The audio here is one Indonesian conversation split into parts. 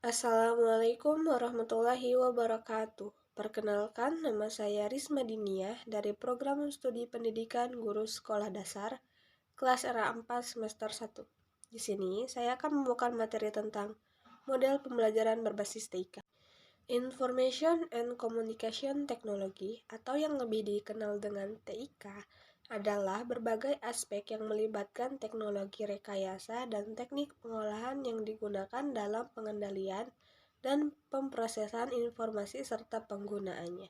Assalamualaikum warahmatullahi wabarakatuh. Perkenalkan, nama saya Risma Diniah dari Program Studi Pendidikan Guru Sekolah Dasar, kelas era 4 semester 1. Di sini, saya akan membawakan materi tentang model pembelajaran berbasis TIK. Information and Communication Technology, atau yang lebih dikenal dengan TIK, adalah berbagai aspek yang melibatkan teknologi rekayasa dan teknik pengolahan yang digunakan dalam pengendalian dan pemrosesan informasi serta penggunaannya,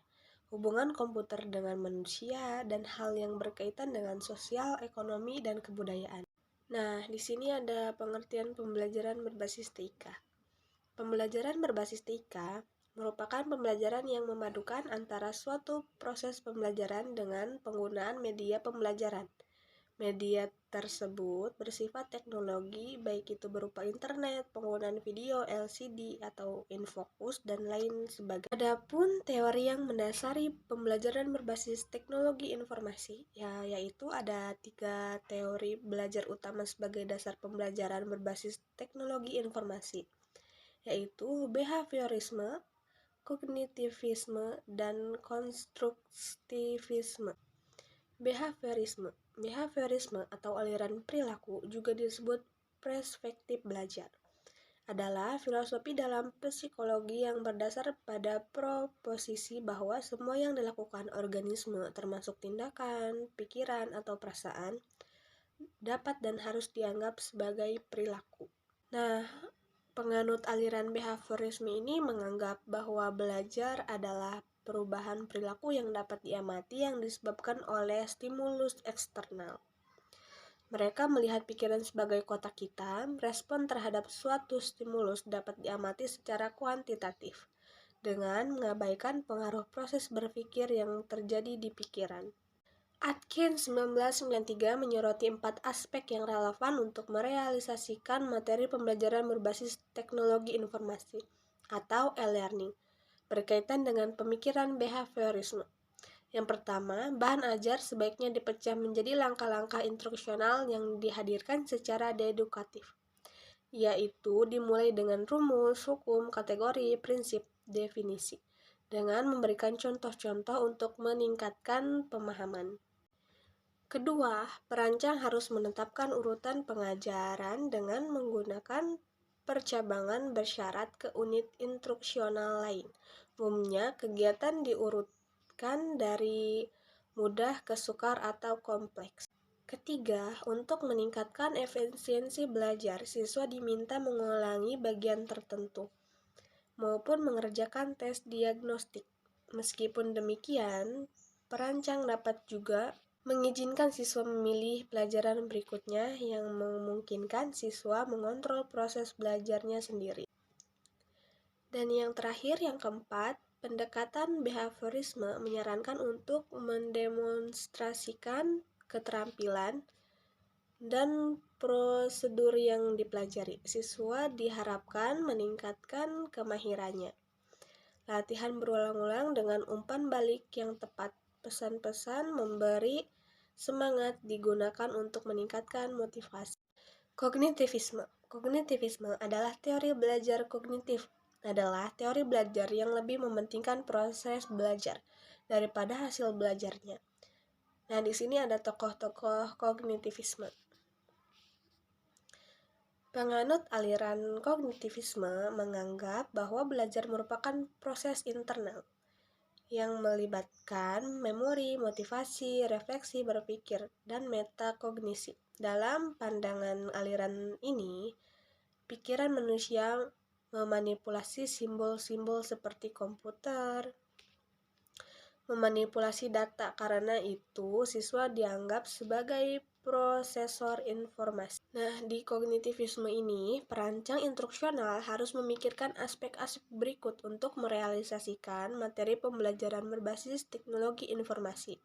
hubungan komputer dengan manusia, dan hal yang berkaitan dengan sosial, ekonomi, dan kebudayaan. Nah, di sini ada pengertian pembelajaran berbasis TIK. Pembelajaran berbasis TIK merupakan pembelajaran yang memadukan antara suatu proses pembelajaran dengan penggunaan media pembelajaran. Media tersebut bersifat teknologi, baik itu berupa internet, penggunaan video, LCD, atau infocus, dan lain sebagainya. Adapun teori yang mendasari pembelajaran berbasis teknologi informasi, yaitu ada 3 teori belajar utama sebagai dasar pembelajaran berbasis teknologi informasi, yaitu behaviorisme, kognitivisme, dan konstruktivisme. Behaviorisme atau aliran perilaku juga disebut perspektif belajar, adalah filosofi dalam psikologi yang berdasar pada proposisi bahwa semua yang dilakukan organisme, termasuk tindakan, pikiran, atau perasaan, dapat dan harus dianggap sebagai perilaku. Nah, penganut aliran behaviorisme ini menganggap bahwa belajar adalah perubahan perilaku yang dapat diamati yang disebabkan oleh stimulus eksternal. Mereka melihat pikiran sebagai kotak hitam. Respon terhadap suatu stimulus dapat diamati secara kuantitatif dengan mengabaikan pengaruh proses berpikir yang terjadi di pikiran. Atkins 1993 menyoroti 4 aspek yang relevan untuk merealisasikan materi pembelajaran berbasis teknologi informasi atau e-learning berkaitan dengan pemikiran behaviorisme. Yang pertama, bahan ajar sebaiknya dipecah menjadi langkah-langkah instruksional yang dihadirkan secara dedukatif, yaitu dimulai dengan rumus, hukum, kategori, prinsip, definisi, dengan memberikan contoh-contoh untuk meningkatkan pemahaman. Kedua, perancang harus menetapkan urutan pengajaran dengan menggunakan percabangan bersyarat ke unit instruksional lain. Umumnya, kegiatan diurutkan dari mudah ke sukar atau kompleks. Ketiga, untuk meningkatkan efisiensi belajar, siswa diminta mengulangi bagian tertentu maupun mengerjakan tes diagnostik. Meskipun demikian, perancang dapat juga mengizinkan siswa memilih pelajaran berikutnya yang memungkinkan siswa mengontrol proses belajarnya sendiri. Dan yang terakhir, yang keempat, pendekatan behaviorisme menyarankan untuk mendemonstrasikan keterampilan dan prosedur yang dipelajari. Siswa diharapkan meningkatkan kemahirannya. Latihan berulang-ulang dengan umpan balik yang tepat. Pesan-pesan memberi semangat digunakan untuk meningkatkan motivasi. Kognitivisme adalah teori belajar kognitif, adalah teori belajar yang lebih mementingkan proses belajar daripada hasil belajarnya. Nah, di sini ada tokoh-tokoh kognitivisme. Penganut aliran kognitivisme menganggap bahwa belajar merupakan proses internal yang melibatkan memori, motivasi, refleksi berpikir, dan metakognisi. Dalam pandangan aliran ini, pikiran manusia memanipulasi simbol-simbol seperti komputer, memanipulasi data. Karena itu, siswa dianggap sebagai prosesor informasi. Nah, di kognitivisme ini, perancang instruksional harus memikirkan aspek-aspek berikut untuk merealisasikan materi pembelajaran berbasis teknologi informasi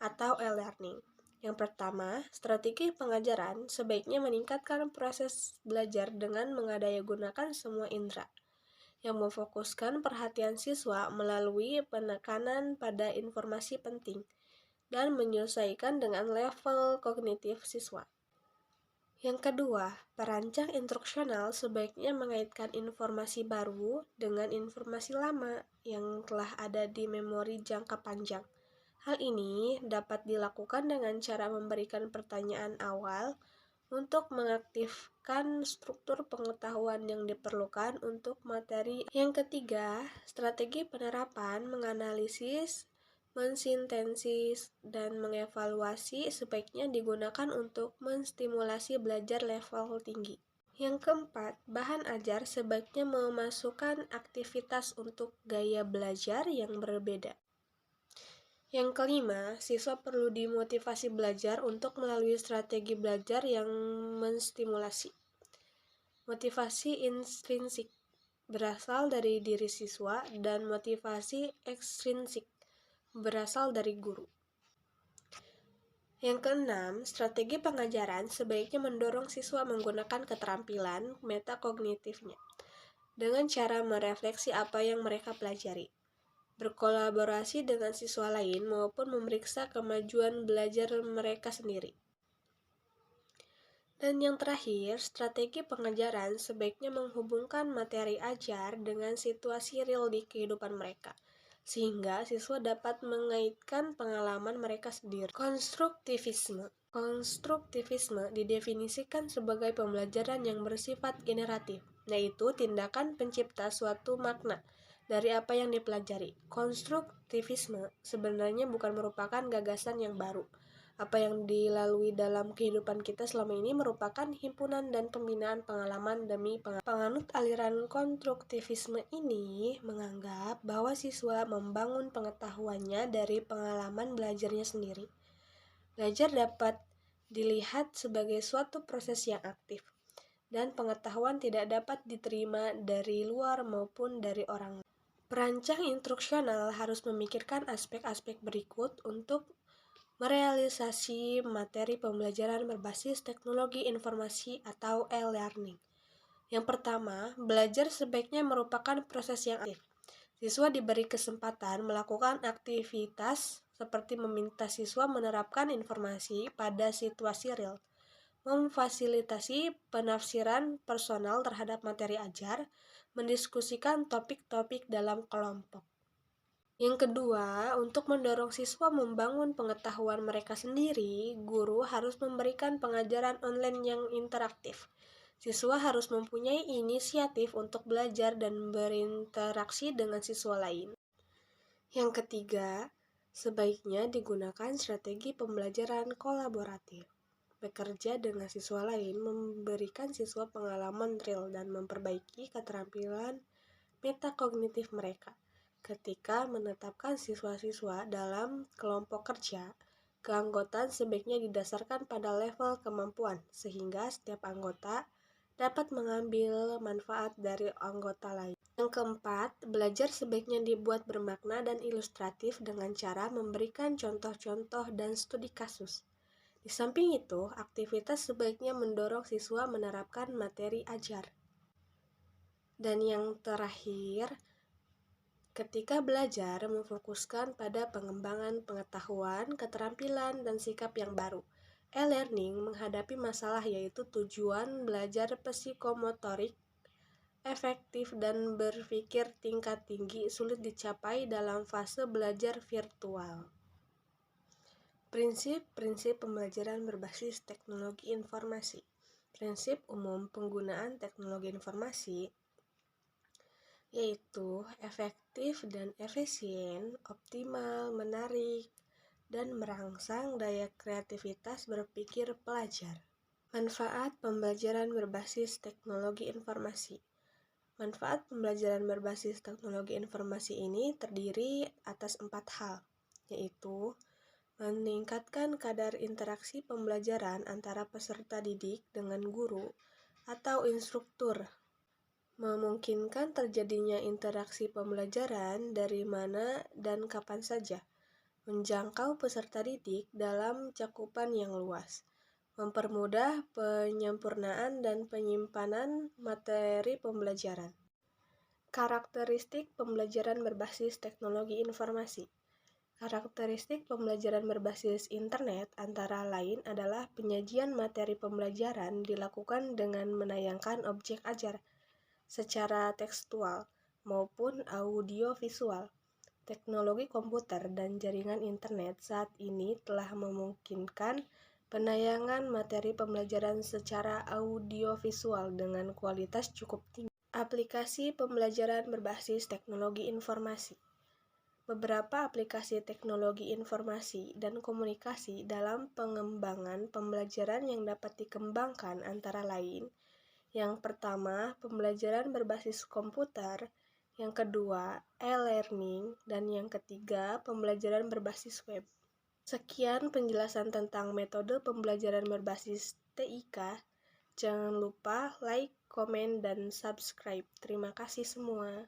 atau e-learning. Yang pertama, strategi pengajaran sebaiknya meningkatkan proses belajar dengan mengadanya-gunakan semua indera, yang memfokuskan perhatian siswa melalui penekanan pada informasi penting dan menyesuaikan dengan level kognitif siswa. Yang kedua, perancang instruksional sebaiknya mengaitkan informasi baru dengan informasi lama yang telah ada di memori jangka panjang. Hal ini dapat dilakukan dengan cara memberikan pertanyaan awal untuk mengaktifkan struktur pengetahuan yang diperlukan untuk materi. Yang ketiga, strategi penerapan menganalisis, mensintesis, dan mengevaluasi sebaiknya digunakan untuk menstimulasi belajar level tinggi. Yang keempat, bahan ajar sebaiknya memasukkan aktivitas untuk gaya belajar yang berbeda. Yang kelima, siswa perlu dimotivasi belajar untuk melalui strategi belajar yang menstimulasi. Motivasi intrinsik berasal dari diri siswa dan motivasi ekstrinsik berasal dari guru. Yang keenam, strategi pengajaran sebaiknya mendorong siswa menggunakan keterampilan metakognitifnya dengan cara merefleksi apa yang mereka pelajari, berkolaborasi dengan siswa lain maupun memeriksa kemajuan belajar mereka sendiri. Dan yang terakhir, strategi pengajaran sebaiknya menghubungkan materi ajar dengan situasi real di kehidupan mereka, sehingga siswa dapat mengaitkan pengalaman mereka sendiri. Konstruktivisme didefinisikan sebagai pembelajaran yang bersifat generatif, yaitu tindakan pencipta suatu makna dari apa yang dipelajari. Konstruktivisme sebenarnya bukan merupakan gagasan yang baru. Apa yang dilalui dalam kehidupan kita selama ini merupakan himpunan dan pembinaan pengalaman demi pengalaman. Penganut aliran konstruktivisme ini menganggap bahwa siswa membangun pengetahuannya dari pengalaman belajarnya sendiri. Belajar dapat dilihat sebagai suatu proses yang aktif, dan pengetahuan tidak dapat diterima dari luar maupun dari orang lain. Perancang instruksional harus memikirkan aspek-aspek berikut untuk merealisasi materi pembelajaran berbasis teknologi informasi atau e-learning. Yang pertama, belajar sebaiknya merupakan proses yang aktif. Siswa diberi kesempatan melakukan aktivitas seperti meminta siswa menerapkan informasi pada situasi real, memfasilitasi penafsiran personal terhadap materi ajar, mendiskusikan topik-topik dalam kelompok. Yang kedua, untuk mendorong siswa membangun pengetahuan mereka sendiri, guru harus memberikan pengajaran online yang interaktif. Siswa harus mempunyai inisiatif untuk belajar dan berinteraksi dengan siswa lain. Yang ketiga, sebaiknya digunakan strategi pembelajaran kolaboratif. Bekerja dengan siswa lain memberikan siswa pengalaman real dan memperbaiki keterampilan metakognitif mereka. Ketika menetapkan siswa-siswa dalam kelompok kerja, keanggotaan sebaiknya didasarkan pada level kemampuan, sehingga setiap anggota dapat mengambil manfaat dari anggota lain. Yang keempat, belajar sebaiknya dibuat bermakna dan ilustratif dengan cara memberikan contoh-contoh dan studi kasus. Di samping itu, aktivitas sebaiknya mendorong siswa menerapkan materi ajar. Dan yang terakhir, ketika belajar memfokuskan pada pengembangan pengetahuan, keterampilan, dan sikap yang baru. E-learning menghadapi masalah yaitu tujuan belajar psikomotorik efektif dan berpikir tingkat tinggi sulit dicapai dalam fase belajar virtual. Prinsip-prinsip pembelajaran berbasis teknologi informasi. Prinsip umum penggunaan teknologi informasi yaitu efektif dan efisien, optimal, menarik, dan merangsang daya kreativitas berpikir pelajar. Manfaat pembelajaran berbasis teknologi informasi. Manfaat pembelajaran berbasis teknologi informasi ini terdiri atas 4 hal, yaitu meningkatkan kadar interaksi pembelajaran antara peserta didik dengan guru atau instruktur, memungkinkan terjadinya interaksi pembelajaran dari mana dan kapan saja, menjangkau peserta didik dalam cakupan yang luas, mempermudah penyempurnaan dan penyimpanan materi pembelajaran. Karakteristik pembelajaran berbasis teknologi informasi. Karakteristik pembelajaran berbasis internet antara lain adalah penyajian materi pembelajaran dilakukan dengan menayangkan objek ajar secara tekstual maupun audiovisual. Teknologi komputer dan jaringan internet saat ini telah memungkinkan penayangan materi pembelajaran secara audiovisual dengan kualitas cukup tinggi. Aplikasi pembelajaran berbasis teknologi informasi. Beberapa aplikasi teknologi informasi dan komunikasi dalam pengembangan pembelajaran yang dapat dikembangkan antara lain: yang pertama, pembelajaran berbasis komputer; yang kedua, e-learning; dan yang ketiga, pembelajaran berbasis web. Sekian penjelasan tentang metode pembelajaran berbasis TIK. Jangan lupa like, komen, dan subscribe. Terima kasih semua.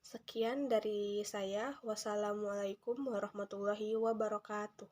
Sekian dari saya. Wassalamualaikum warahmatullahi wabarakatuh.